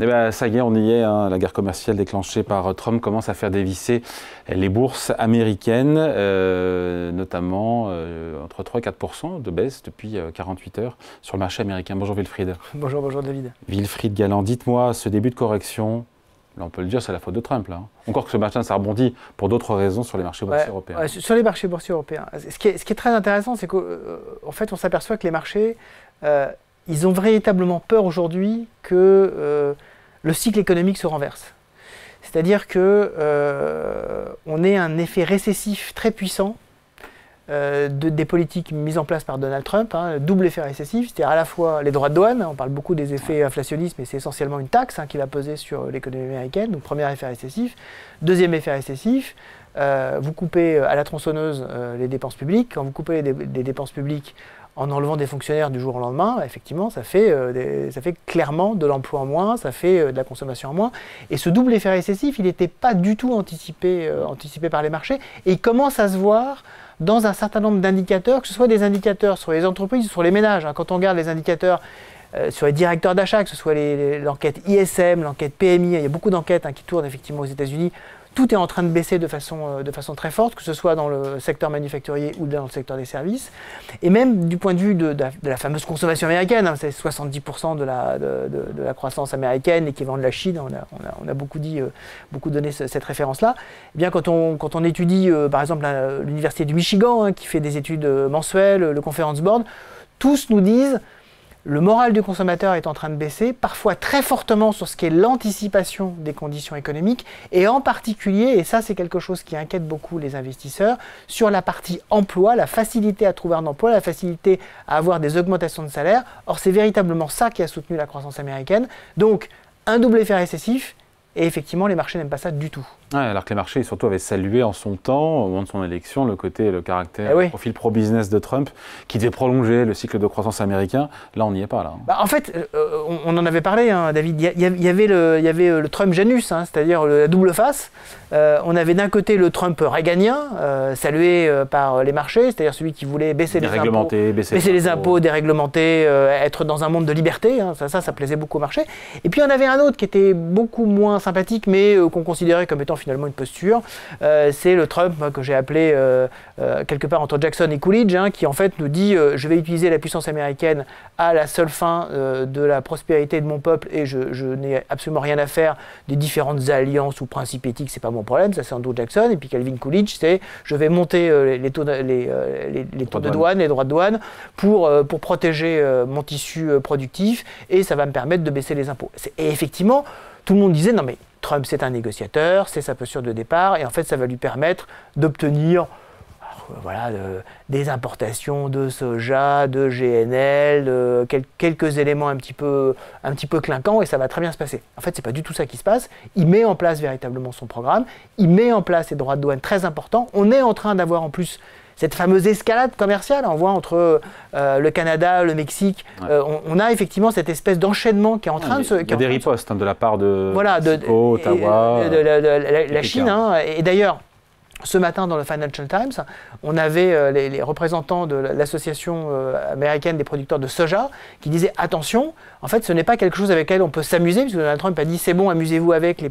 Eh ben, ça y est, on y est. Hein. La guerre commerciale déclenchée par Trump commence à faire dévisser les bourses américaines, notamment entre 3 et 4% de baisse depuis 48 heures sur le marché américain. Bonjour Wilfried. Bonjour, bonjour David. Wilfried Galland, dites-moi, ce début de correction, là on peut le dire, c'est la faute de Trump. Là, hein. Encore que ce matin, ça rebondit pour d'autres raisons sur les marchés boursiers européens. Ouais, sur les marchés boursiers européens. Ce qui est très intéressant, c'est qu'en fait, on s'aperçoit que les marchés, ils ont véritablement peur aujourd'hui que le cycle économique se renverse. C'est-à-dire qu'on ait un effet récessif très puissant des politiques mises en place par Donald Trump, double effet récessif, c'est-à-dire à la fois les droits de douane, on parle beaucoup des effets inflationnistes, mais c'est essentiellement une taxe qui va peser sur l'économie américaine, donc premier effet récessif. Deuxième effet récessif, vous coupez à la tronçonneuse les dépenses publiques. Quand vous coupez des dépenses publiques en enlevant des fonctionnaires du jour au lendemain, effectivement, ça fait clairement de l'emploi en moins, ça fait de la consommation en moins. Et ce double effet récessif, il n'était pas du tout anticipé par les marchés. Et il commence à se voir dans un certain nombre d'indicateurs, que ce soit des indicateurs sur les entreprises ou sur les ménages. Quand on regarde les indicateurs sur les directeurs d'achat, que ce soit l'enquête ISM, l'enquête PMI, il y a beaucoup d'enquêtes qui tournent effectivement aux États-Unis. Tout est en train de baisser de façon très forte, que ce soit dans le secteur manufacturier ou dans le secteur des services. Et même du point de vue de la fameuse consommation américaine, c'est 70% de la croissance américaine, l'équivalent de la Chine, on a beaucoup donné cette référence-là. Eh bien, quand on étudie, par exemple, l'Université du Michigan, qui fait des études mensuelles, le Conference Board, tous nous disent le moral du consommateur est en train de baisser, parfois très fortement sur ce qui est l'anticipation des conditions économiques, et en particulier, et ça c'est quelque chose qui inquiète beaucoup les investisseurs, sur la partie emploi, la facilité à trouver un emploi, la facilité à avoir des augmentations de salaire. Or c'est véritablement ça qui a soutenu la croissance américaine. Donc un double effet récessif, et effectivement les marchés n'aiment pas ça du tout. Ouais, alors que les marchés surtout avaient salué en son temps, au moment de son élection, le caractère, le profil pro-business de Trump, qui devait prolonger le cycle de croissance américain. Là, on n'y est pas. Là. En fait, on en avait parlé, David. Il y avait le Trump-Janus, c'est-à-dire la double face. On avait d'un côté le Trump réganien, salué par les marchés, c'est-à-dire celui qui voulait baisser les impôts, déréglementer, être dans un monde de liberté. Ça plaisait beaucoup aux marchés. Et puis, on avait un autre qui était beaucoup moins sympathique, mais qu'on considérait comme étant finalement une posture, c'est le Trump que j'ai appelé quelque part entre Jackson et Coolidge, qui en fait nous dit je vais utiliser la puissance américaine à la seule fin de la prospérité de mon peuple et je n'ai absolument rien à faire des différentes alliances ou principes éthiques, c'est pas mon problème, ça c'est Andrew Jackson. Et puis Calvin Coolidge, c'est je vais monter les taux de douane, les droits de douane pour protéger mon tissu productif et ça va me permettre de baisser les impôts. Et effectivement, tout le monde disait non mais Trump, c'est un négociateur, c'est sa posture de départ, et en fait, ça va lui permettre d'obtenir des importations de soja, de GNL, quelques éléments un petit peu clinquants, et ça va très bien se passer. En fait, c'est pas du tout ça qui se passe. Il met en place véritablement son programme, il met en place des droits de douane très importants. On est en train d'avoir en plus cette fameuse escalade commerciale, on voit entre le Canada, le Mexique, on a effectivement cette espèce d'enchaînement qui est en train de se... Il y a des ripostes de la part de Mexico, Ottawa, la Chine. Et d'ailleurs, ce matin, dans le Financial Times, on avait les représentants de l'association américaine des producteurs de soja qui disaient attention, en fait, ce n'est pas quelque chose avec lequel on peut s'amuser, puisque Donald Trump a dit c'est bon, amusez-vous avec les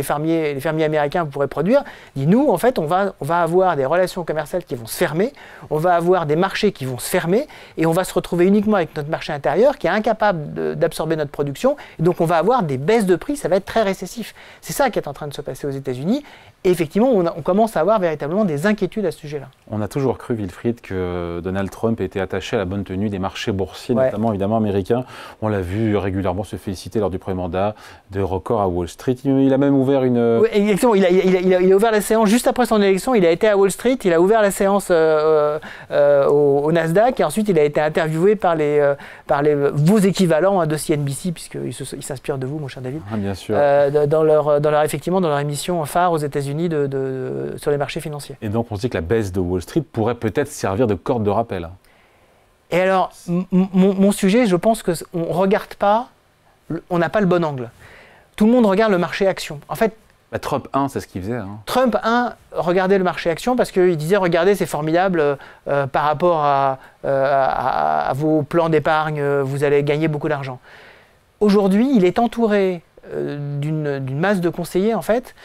fermiers américains, vous pourrez produire. Il dit nous, en fait, on va avoir des relations commerciales qui vont se fermer, on va avoir des marchés qui vont se fermer, et on va se retrouver uniquement avec notre marché intérieur qui est incapable d'absorber notre production, et donc on va avoir des baisses de prix, ça va être très récessif. C'est ça qui est en train de se passer aux États-Unis. Et effectivement, on commence à avoir véritablement des inquiétudes à ce sujet-là. On a toujours cru, Wilfried, que Donald Trump était attaché à la bonne tenue des marchés boursiers, notamment évidemment américains. On l'a vu régulièrement se féliciter lors du premier mandat de records à Wall Street. Il a même ouvert une... Oui, exactement. Il a ouvert la séance juste après son élection. Il a été à Wall Street, il a ouvert la séance au Nasdaq et ensuite il a été interviewé par vos équivalents de CNBC, puisqu'il s'inspire de vous, mon cher David. Ah, bien sûr. Dans leur émission phare aux États-Unis sur les marchés financiers. Et donc on se dit que la baisse de Wall Street pourrait peut-être servir de corde de rappel. Et alors, mon sujet, je pense qu'on ne regarde pas, on n'a pas le bon angle. Tout le monde regarde le marché action. En fait, Trump 1, c'est ce qu'il faisait. Trump 1 regardait le marché action parce qu'il disait, regardez, c'est formidable, par rapport à vos plans d'épargne, vous allez gagner beaucoup d'argent. aujourd'hui, il est entouré d'une masse de conseillers, en fait,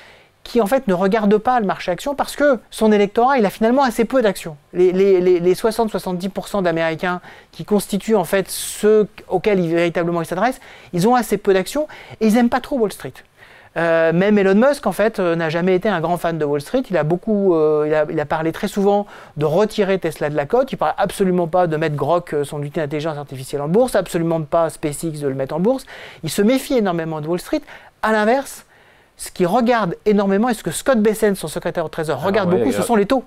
qui en fait ne regarde pas le marché actions parce que son électorat, il a finalement assez peu d'actions. Les 60-70% d'Américains qui constituent en fait ceux auxquels véritablement ils s'adressent, ils ont assez peu d'actions et ils n'aiment pas trop Wall Street. Même Elon Musk, en fait, n'a jamais été un grand fan de Wall Street. Il a parlé très souvent de retirer Tesla de la cote. Il ne parle absolument pas de mettre Grok, son outil d'intelligence artificielle, en bourse, absolument pas SpaceX de le mettre en bourse. Il se méfie énormément de Wall Street. À l'inverse, ce qu'il regarde énormément, et ce que Scott Bessent, son secrétaire au Trésor, regarde beaucoup, ce sont les taux.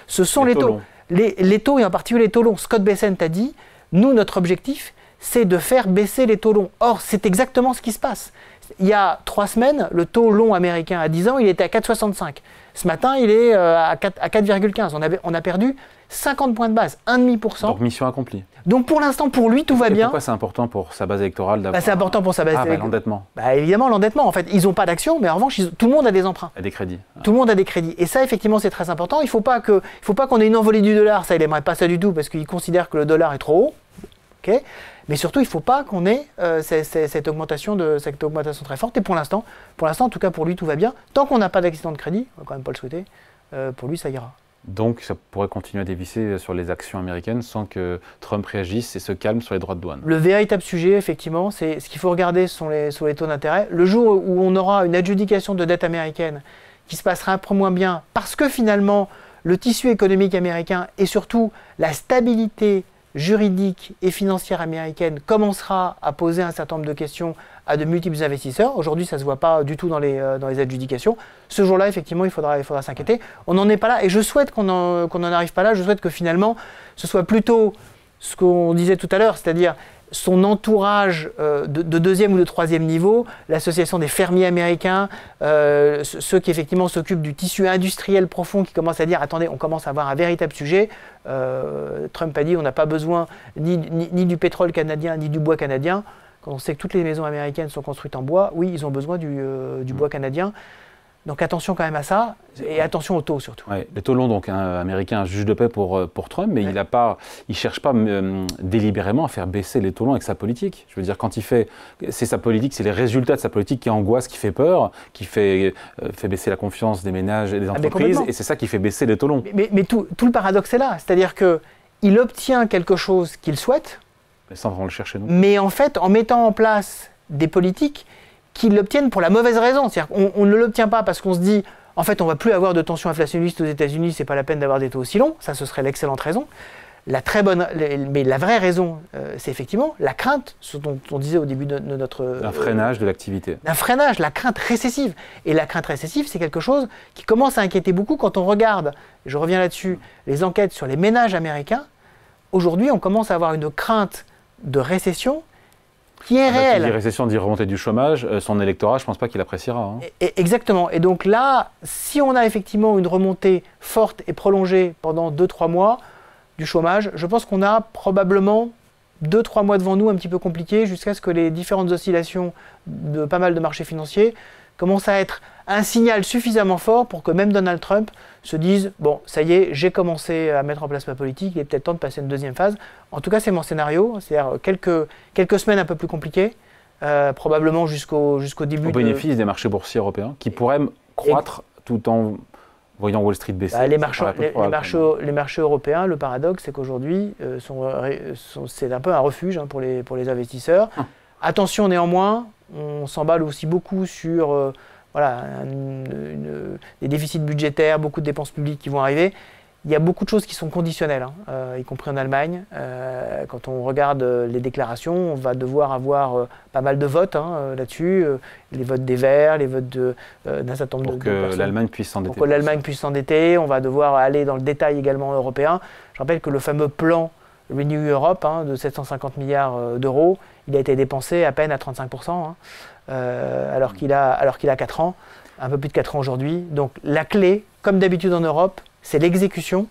Ce sont les taux. Les taux, et en particulier les taux longs. Scott Bessent a dit, nous, notre objectif, c'est de faire baisser les taux longs. Or, c'est exactement ce qui se passe. Il y a 3 semaines, le taux long américain à 10 ans, il était à 4,65. Ce matin, il est à 4,15. On a perdu 50 points de base, 1,5%. Donc mission accomplie. Donc pour l'instant, pour lui, tout va bien. Pourquoi c'est important pour sa base électorale d'avoir... C'est important pour sa base électorale. L'endettement. Évidemment, l'endettement. En fait, ils n'ont pas d'actions, mais en revanche, tout le monde a des emprunts. Et des crédits. Tout le monde a des crédits. Et ça, effectivement, c'est très important. Il ne faut pas qu'on ait une envolée du dollar. Ça, il n'aimerait pas ça du tout, parce qu'il considère que le dollar est trop haut. Okay. Mais surtout, il ne faut pas qu'on ait cette augmentation très forte. Et pour l'instant, en tout cas pour lui, tout va bien. Tant qu'on n'a pas d'accident de crédit, on ne va quand même pas le souhaiter, pour lui, ça ira. Donc ça pourrait continuer à dévisser sur les actions américaines sans que Trump réagisse et se calme sur les droits de douane. Le véritable sujet, effectivement, c'est ce qu'il faut regarder sur les taux d'intérêt. Le jour où on aura une adjudication de dette américaine qui se passera un peu moins bien, parce que finalement, le tissu économique américain et surtout la stabilité juridique et financière américaine commencera à poser un certain nombre de questions à de multiples investisseurs. Aujourd'hui, ça ne se voit pas du tout dans les adjudications. Ce jour-là, effectivement, il faudra s'inquiéter. On n'en est pas là et je souhaite qu'on n'en arrive pas là. Je souhaite que finalement, ce soit plutôt ce qu'on disait tout à l'heure, c'est-à-dire son entourage de deuxième ou de troisième niveau, l'association des fermiers américains, ceux qui effectivement s'occupent du tissu industriel profond, qui commencent à dire « attendez, on commence à avoir un véritable sujet ». Trump a dit « on n'a pas besoin ni du pétrole canadien, ni du bois canadien ». Quand on sait que toutes les maisons américaines sont construites en bois, oui, ils ont besoin du bois canadien. Donc attention quand même à ça, et attention aux taux surtout. Ouais, les taux longs, donc un américain, un juge de paix pour Trump, mais il ne cherche pas délibérément à faire baisser les taux longs avec sa politique. Je veux dire, quand c'est sa politique, c'est les résultats de sa politique qui angoissent, qui fait peur, qui fait baisser la confiance des ménages et des entreprises, et c'est ça qui fait baisser les taux longs. Mais tout le paradoxe est là, c'est-à-dire qu'il obtient quelque chose qu'il souhaite, mais sans vraiment le chercher non. Mais en fait, en mettant en place des politiques qui l'obtiennent pour la mauvaise raison. C'est-à-dire qu'on ne l'obtient pas parce qu'on se dit, en fait, on ne va plus avoir de tension inflationniste aux États-Unis, c'est pas la peine d'avoir des taux aussi longs. Ça, ce serait l'excellente raison. Mais la vraie raison, c'est effectivement la crainte, ce dont on disait au début de notre... Un freinage de l'activité. Un freinage, la crainte récessive. Et la crainte récessive, c'est quelque chose qui commence à inquiéter beaucoup quand on regarde, et je reviens là-dessus, les enquêtes sur les ménages américains. Aujourd'hui, on commence à avoir une crainte de récession qui est réelle. Qui dit récession, dit remontée du chômage, son électorat, je ne pense pas qu'il appréciera. Hein. Exactement. Et donc là, si on a effectivement une remontée forte et prolongée pendant 2-3 mois du chômage, je pense qu'on a probablement 2-3 mois devant nous un petit peu compliqués jusqu'à ce que les différentes oscillations de pas mal de marchés financiers commencent à être un signal suffisamment fort pour que même Donald Trump se dise « bon, ça y est, j'ai commencé à mettre en place ma politique, il est peut-être temps de passer à une deuxième phase ». En tout cas, c'est mon scénario, c'est-à-dire quelques semaines un peu plus compliquées, probablement jusqu'au début. Au bénéfice des marchés boursiers européens, qui pourraient croître tout en voyant Wall Street baisser. Les marchés européens, le paradoxe, c'est qu'aujourd'hui, c'est un peu un refuge pour les investisseurs. Attention néanmoins, on s'emballe aussi beaucoup sur des déficits budgétaires, beaucoup de dépenses publiques qui vont arriver. Il y a beaucoup de choses qui sont conditionnelles, y compris en Allemagne. Quand on regarde les déclarations, on va devoir avoir pas mal de votes là-dessus, les votes des Verts, les votes d'un certain nombre de personnes. Pour que l'Allemagne puisse s'endetter. Pour que l'Allemagne puisse s'endetter, on va devoir aller dans le détail également européen. Je rappelle que le fameux plan Renew Europe de 750 milliards d'euros, il a été dépensé à peine à 35%, alors qu'il a 4 ans, un peu plus de 4 ans aujourd'hui. Donc la clé, comme d'habitude en Europe, c'est l'exécution,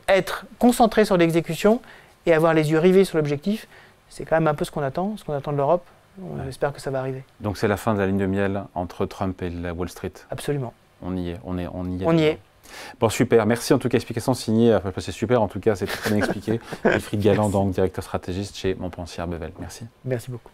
être concentré sur l'exécution et avoir les yeux rivés sur l'objectif. C'est quand même un peu ce qu'on attend de l'Europe. On espère que ça va arriver. Donc c'est la fin de la ligne de miel entre Trump et la Wall Street. Absolument. On y est. On y est. Bon, super. Merci en tout cas. Explication signée. Enfin, c'est super. En tout cas, c'est très bien expliqué. Wilfried Galland, donc directeur stratégiste chez Montpensier Arbevel. Merci. Merci beaucoup.